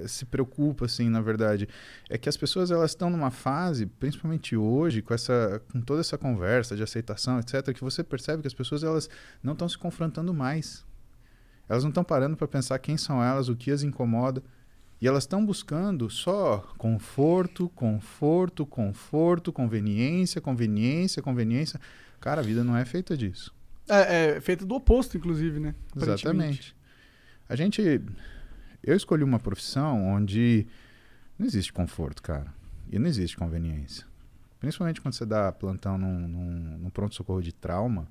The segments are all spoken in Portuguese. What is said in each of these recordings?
se preocupa, assim, na verdade, é que as pessoas elas estão numa fase, principalmente hoje, com toda essa conversa de aceitação, etc., que você percebe que as pessoas elas não estão se confrontando mais. Elas não estão parando para pensar quem são elas, o que as incomoda. E elas estão buscando só conforto, conforto, conforto, conveniência, conveniência, conveniência. Cara, a vida não é feita disso. É feito do oposto, inclusive, né? Exatamente. Eu escolhi uma profissão onde não existe conforto, cara. E não existe conveniência. Principalmente quando você dá plantão num pronto-socorro de trauma,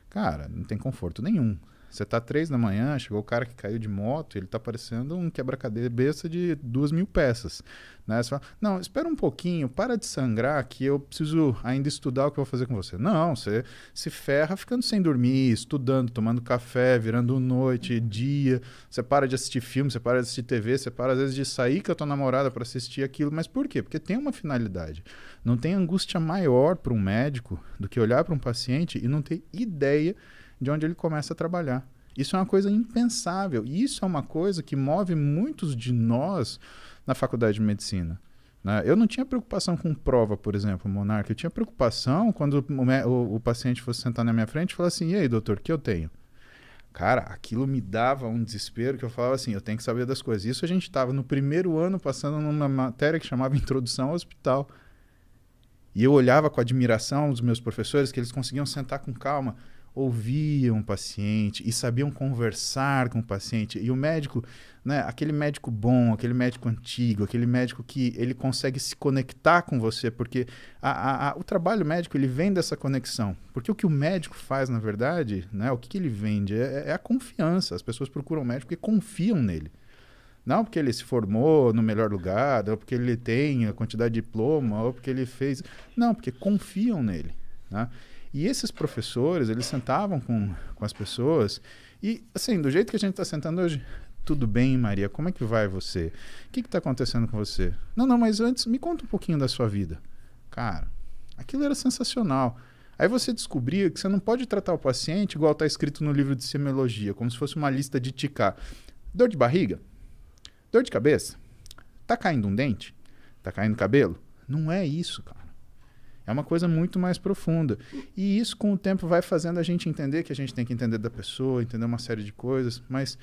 cara, não tem conforto nenhum. Você tá 3 da manhã, chegou o cara que caiu de moto, ele tá parecendo um quebra-cabeça de 2.000 peças. Né? Você fala, não, espera um pouquinho, para de sangrar que eu preciso ainda estudar o que eu vou fazer com você. Não, você se ferra ficando sem dormir, estudando, tomando café, virando noite, dia. Você para de assistir filme, você para de assistir TV, você para às vezes de sair com a tua namorada para assistir aquilo. Mas por quê? Porque tem uma finalidade. Não tem angústia maior para um médico do que olhar para um paciente e não ter ideia de onde ele começa a trabalhar. Isso é uma coisa impensável. E isso é uma coisa que move muitos de nós na faculdade de medicina. Né? Eu não tinha preocupação com prova, por exemplo, Monarca. Eu tinha preocupação quando o paciente fosse sentar na minha frente e falar assim, e aí, doutor, o que eu tenho? Cara, aquilo me dava um desespero que eu falava assim, eu tenho que saber das coisas. Isso a gente estava no primeiro ano passando numa matéria que chamava Introdução ao Hospital. E eu olhava com admiração dos meus professores que eles conseguiam sentar com calma, ouviam o paciente e sabiam conversar com o paciente. E o médico, né, aquele médico bom, aquele médico antigo, aquele médico que ele consegue se conectar com você, porque o trabalho médico ele vem dessa conexão. Porque o que o médico faz, na verdade, né, o que ele vende é a confiança. As pessoas procuram o médico porque confiam nele. Não porque ele se formou no melhor lugar, ou porque ele tem a quantidade de diploma, ou porque ele fez... Não, porque confiam nele, né? E esses professores, eles sentavam com as pessoas e, assim, do jeito que a gente está sentando hoje, tudo bem, Maria, como é que vai você? O que está acontecendo com você? Não, mas antes, me conta um pouquinho da sua vida. Cara, aquilo era sensacional. Aí você descobria que você não pode tratar o paciente igual está escrito no livro de semiologia, como se fosse uma lista de ticar. Dor de barriga? Dor de cabeça? Tá caindo um dente? Tá caindo cabelo? Não é isso, cara. É uma coisa muito mais profunda. E isso, com o tempo, vai fazendo a gente entender que a gente tem que entender da pessoa, entender uma série de coisas. Mas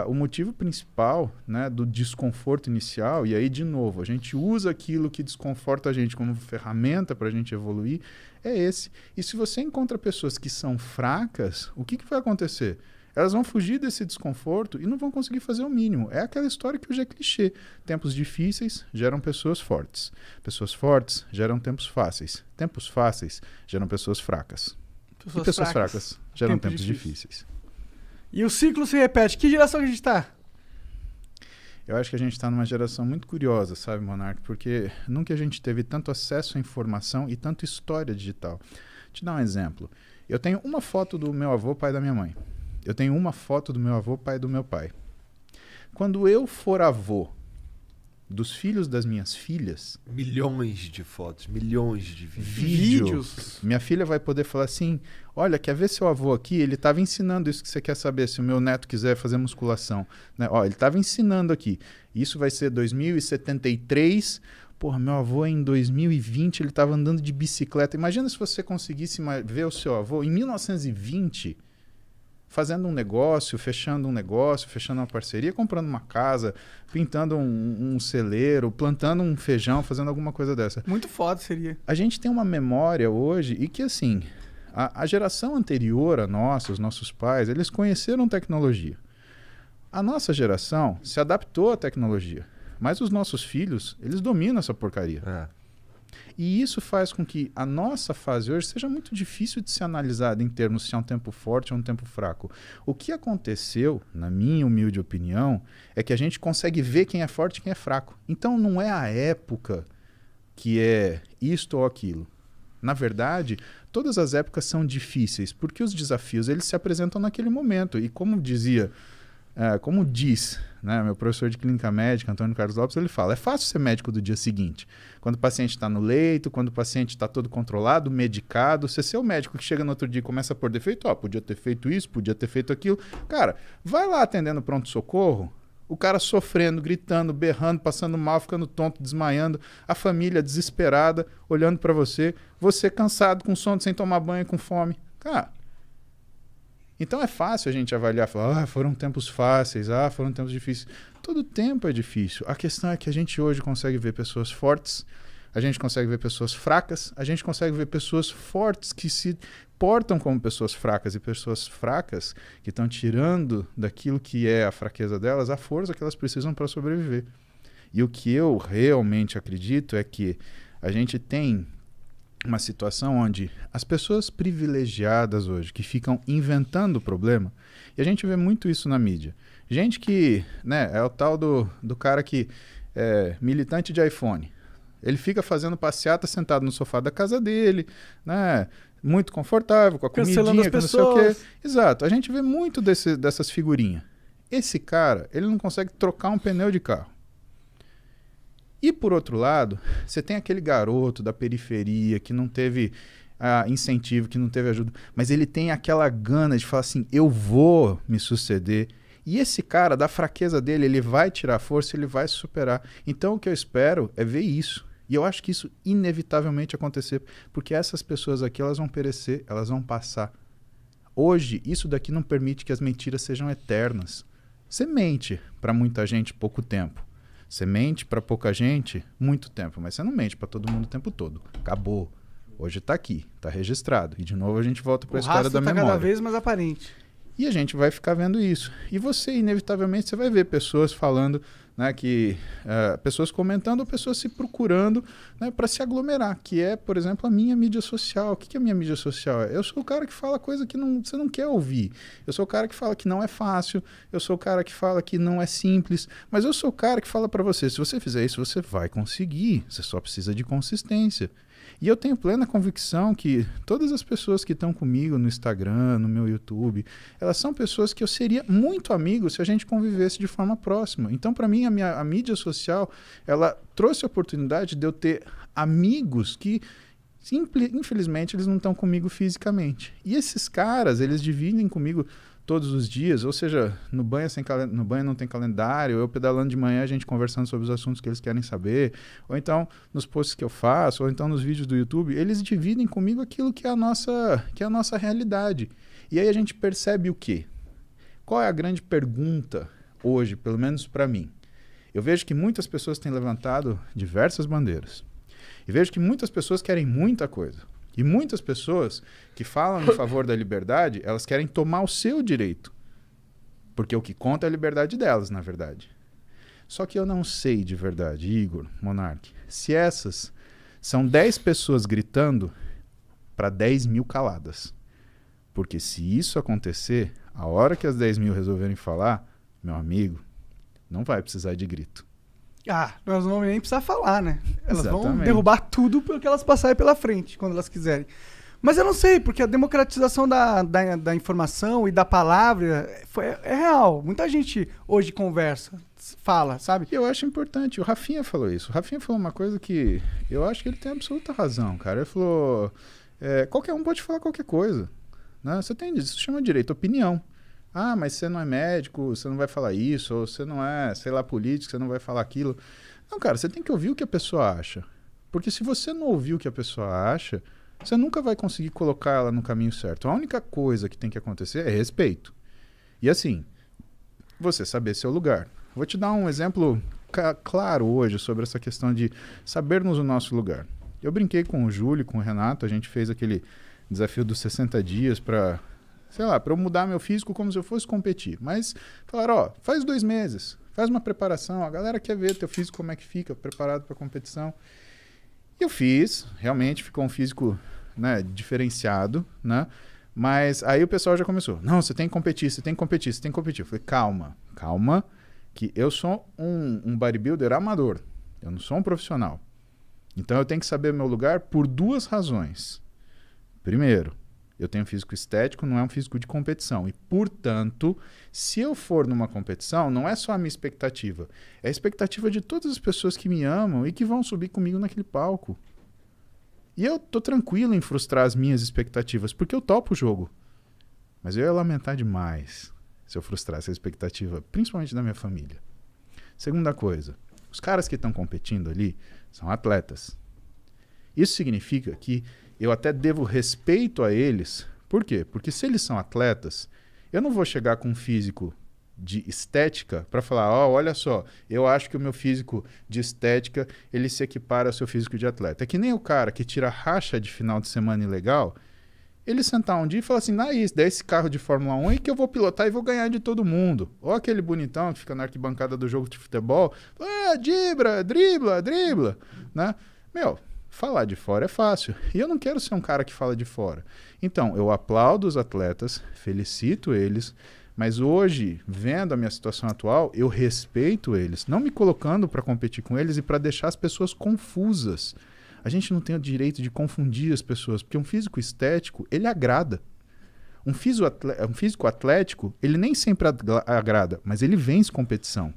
o motivo principal, né, do desconforto inicial, e aí, de novo, a gente usa aquilo que desconforta a gente como ferramenta para a gente evoluir, é esse. E se você encontra pessoas que são fracas, o que vai acontecer? Elas vão fugir desse desconforto e não vão conseguir fazer o mínimo. É aquela história que hoje é clichê. Tempos difíceis geram pessoas fortes. Pessoas fortes geram tempos fáceis. Tempos fáceis geram pessoas fracas. E pessoas fracas geram tempos difíceis. E o ciclo se repete. Que geração que a gente está? Eu acho que a gente está numa geração muito curiosa, sabe, Monark? Porque nunca a gente teve tanto acesso à informação e tanto história digital. Vou te dar um exemplo. Eu tenho uma foto do meu avô, pai da minha mãe. Eu tenho uma foto do meu avô, pai do meu pai. Quando eu for avô dos filhos das minhas filhas... Milhões de fotos, milhões de vídeos. Minha filha vai poder falar assim, olha, quer ver seu avô aqui? Ele estava ensinando isso que você quer saber, se o meu neto quiser fazer musculação. Né? Ó, ele estava ensinando aqui. Isso vai ser 2073... Porra, meu avô em 2020, ele estava andando de bicicleta. Imagina se você conseguisse ver o seu avô em 1920... fazendo um negócio, fechando uma parceria, comprando uma casa, pintando um celeiro, plantando um feijão, fazendo alguma coisa dessa. Muito foda seria. A gente tem uma memória hoje e que, assim, a geração anterior a nossa, os nossos pais, eles conheceram tecnologia. A nossa geração se adaptou à tecnologia, mas os nossos filhos, eles dominam essa porcaria. E isso faz com que a nossa fase hoje seja muito difícil de ser analisada em termos se é um tempo forte ou um tempo fraco. O que aconteceu, na minha humilde opinião, é que a gente consegue ver quem é forte e quem é fraco. Então não é a época que é isto ou aquilo. Na verdade, todas as épocas são difíceis, porque os desafios eles se apresentam naquele momento. E como diz, né, meu professor de clínica médica, Antônio Carlos Lopes, ele fala, é fácil ser médico do dia seguinte. Quando o paciente está no leito, quando o paciente está todo controlado, medicado, você ser o médico que chega no outro dia e começa a pôr defeito, podia ter feito isso, podia ter feito aquilo. Cara, vai lá atendendo pronto-socorro, O cara sofrendo, gritando, berrando, passando mal, ficando tonto, desmaiando, a família desesperada, olhando pra você, você cansado, com sono, sem tomar banho, com fome. Cara, então é fácil a gente avaliar, falar, foram tempos fáceis, foram tempos difíceis. Todo tempo é difícil. A questão é que a gente hoje consegue ver pessoas fortes, a gente consegue ver pessoas fracas, a gente consegue ver pessoas fortes que se portam como pessoas fracas e pessoas fracas que estão tirando daquilo que é a fraqueza delas a força que elas precisam para sobreviver. E o que eu realmente acredito é que a gente tem uma situação onde as pessoas privilegiadas hoje, que ficam inventando o problema, e a gente vê muito isso na mídia. Gente que, né, é o tal do cara que é militante de iPhone. Ele fica fazendo passeata sentado no sofá da casa dele, né, muito confortável, com a comidinha, com não sei o quê. Exato, a gente vê muito dessas figurinhas. Esse cara, ele não consegue trocar um pneu de carro. E, por outro lado, você tem aquele garoto da periferia que não teve incentivo, que não teve ajuda, mas ele tem aquela gana de falar assim, eu vou me suceder. E esse cara, da fraqueza dele, ele vai tirar força, ele vai se superar. Então, o que eu espero é ver isso. E eu acho que isso inevitavelmente acontecer, porque essas pessoas aqui, elas vão perecer, elas vão passar. Hoje, isso daqui não permite que as mentiras sejam eternas. Você mente para muita gente pouco tempo. Você mente para pouca gente muito tempo, mas você não mente para todo mundo o tempo todo. Acabou. Hoje está aqui, está registrado. E de novo a gente volta para a história da memória. Cada vez mais aparente. E a gente vai ficar vendo isso. E você, inevitavelmente, você vai ver pessoas falando, né, pessoas comentando ou pessoas se procurando, né, para se aglomerar, que é, por exemplo, a minha mídia social. O que é a minha mídia social? Eu sou o cara que fala coisa que você não quer ouvir. Eu sou o cara que fala que não é fácil. Eu sou o cara que fala que não é simples. Mas eu sou o cara que fala para você, se você fizer isso, você vai conseguir. Você só precisa de consistência. E eu tenho plena convicção que todas as pessoas que estão comigo no Instagram, no meu YouTube, elas são pessoas que eu seria muito amigo se a gente convivesse de forma próxima. Então, para mim, a mídia social, ela trouxe a oportunidade de eu ter amigos que, infelizmente, eles não estão comigo fisicamente. E esses caras, eles dividem comigo todos os dias, ou seja, no banho não tem calendário, eu pedalando de manhã, a gente conversando sobre os assuntos que eles querem saber, ou então nos posts que eu faço, ou então nos vídeos do YouTube, eles dividem comigo aquilo que é a nossa realidade. E aí a gente percebe o quê? Qual é a grande pergunta hoje, pelo menos para mim? Eu vejo que muitas pessoas têm levantado diversas bandeiras. E vejo que muitas pessoas querem muita coisa. E muitas pessoas que falam em favor da liberdade, elas querem tomar o seu direito. Porque o que conta é a liberdade delas, na verdade. Só que eu não sei de verdade, Igor, Monark, se essas são 10 pessoas gritando para 10 mil caladas. Porque se isso acontecer, a hora que as 10 mil resolverem falar, meu amigo, não vai precisar de grito. Nós não vamos nem precisar falar, né? Elas Exatamente. vão derrubar tudo porque elas passarem pela frente, quando elas quiserem. Mas eu não sei, porque a democratização da informação e da palavra é real. Muita gente hoje conversa, fala, sabe? E eu acho importante. O Rafinha falou isso. O Rafinha falou uma coisa que eu acho que ele tem absoluta razão, cara. Ele falou, qualquer um pode falar qualquer coisa. Né? Você tem isso, se chama direito à opinião. Mas você não é médico, você não vai falar isso, ou você não é, sei lá, político, você não vai falar aquilo. Não, cara, você tem que ouvir o que a pessoa acha. Porque se você não ouvir o que a pessoa acha, você nunca vai conseguir colocar ela no caminho certo. A única coisa que tem que acontecer é respeito. E assim, você saber seu lugar. Vou te dar um exemplo claro hoje sobre essa questão de sabermos o nosso lugar. Eu brinquei com o Júlio, com o Renato, a gente fez aquele desafio dos 60 dias para eu mudar meu físico como se eu fosse competir. Mas falaram, faz 2 meses, faz uma preparação, a galera quer ver teu físico como é que fica, preparado para competição. E eu fiz, realmente ficou um físico, né, diferenciado, né? Mas aí o pessoal já começou, não, você tem que competir, você tem que competir, você tem que competir. Eu falei, calma, que eu sou um bodybuilder amador, eu não sou um profissional. Então eu tenho que saber meu lugar por 2 razões. Primeiro, eu tenho físico estético, não é um físico de competição. E, portanto, se eu for numa competição, não é só a minha expectativa. É a expectativa de todas as pessoas que me amam e que vão subir comigo naquele palco. E eu tô tranquilo em frustrar as minhas expectativas, porque eu topo o jogo. Mas eu ia lamentar demais se eu frustrasse a expectativa, principalmente da minha família. Segunda coisa, os caras que estão competindo ali são atletas. Isso significa que eu até devo respeito a eles. Por quê? Porque se eles são atletas, eu não vou chegar com um físico de estética para falar, olha só, eu acho que o meu físico de estética ele se equipara ao seu físico de atleta. É que nem o cara que tira racha de final de semana ilegal, ele sentar um dia e falar assim, isso, dá esse carro de Fórmula 1 e que eu vou pilotar e vou ganhar de todo mundo. Ou aquele bonitão que fica na arquibancada do jogo de futebol, dribla, né? Falar de fora é fácil. E eu não quero ser um cara que fala de fora. Então, eu aplaudo os atletas, felicito eles, mas hoje, vendo a minha situação atual, eu respeito eles, não me colocando para competir com eles e para deixar as pessoas confusas. A gente não tem o direito de confundir as pessoas, porque um físico estético, ele agrada. Um físico atlético, ele nem sempre agrada, mas ele vence competição.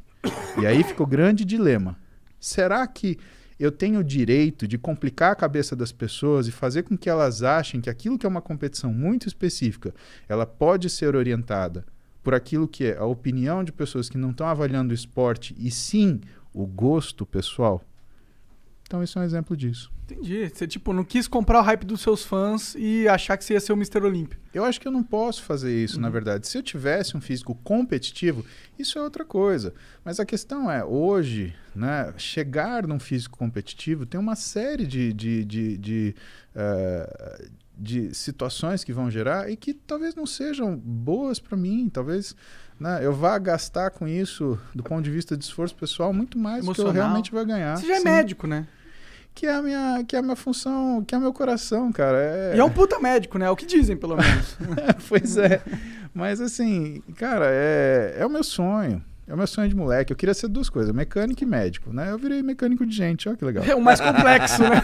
E aí fica o grande dilema. Será que eu tenho o direito de complicar a cabeça das pessoas e fazer com que elas achem que aquilo que é uma competição muito específica, ela pode ser orientada por aquilo que é a opinião de pessoas que não estão avaliando o esporte e sim o gosto pessoal? Então isso é um exemplo disso. Entendi. Você, não quis comprar o hype dos seus fãs e achar que você ia ser o Mr. Olímpio. Eu acho que eu não posso fazer isso, na verdade. Se eu tivesse um físico competitivo, isso é outra coisa. Mas a questão é, hoje, né, chegar num físico competitivo tem uma série de situações que vão gerar e que talvez não sejam boas para mim. Talvez, né, eu vá gastar com isso, do ponto de vista de esforço pessoal, muito mais do que eu realmente vou ganhar. Você já é médico, né? Que é a minha função, que é o meu coração, cara. E é um puta médico, né? É o que dizem, pelo menos. Pois é. Mas assim, cara, é o meu sonho. É o meu sonho de moleque. Eu queria ser duas coisas, mecânico e médico, né? Eu virei mecânico de gente, olha que legal. É o mais complexo, né?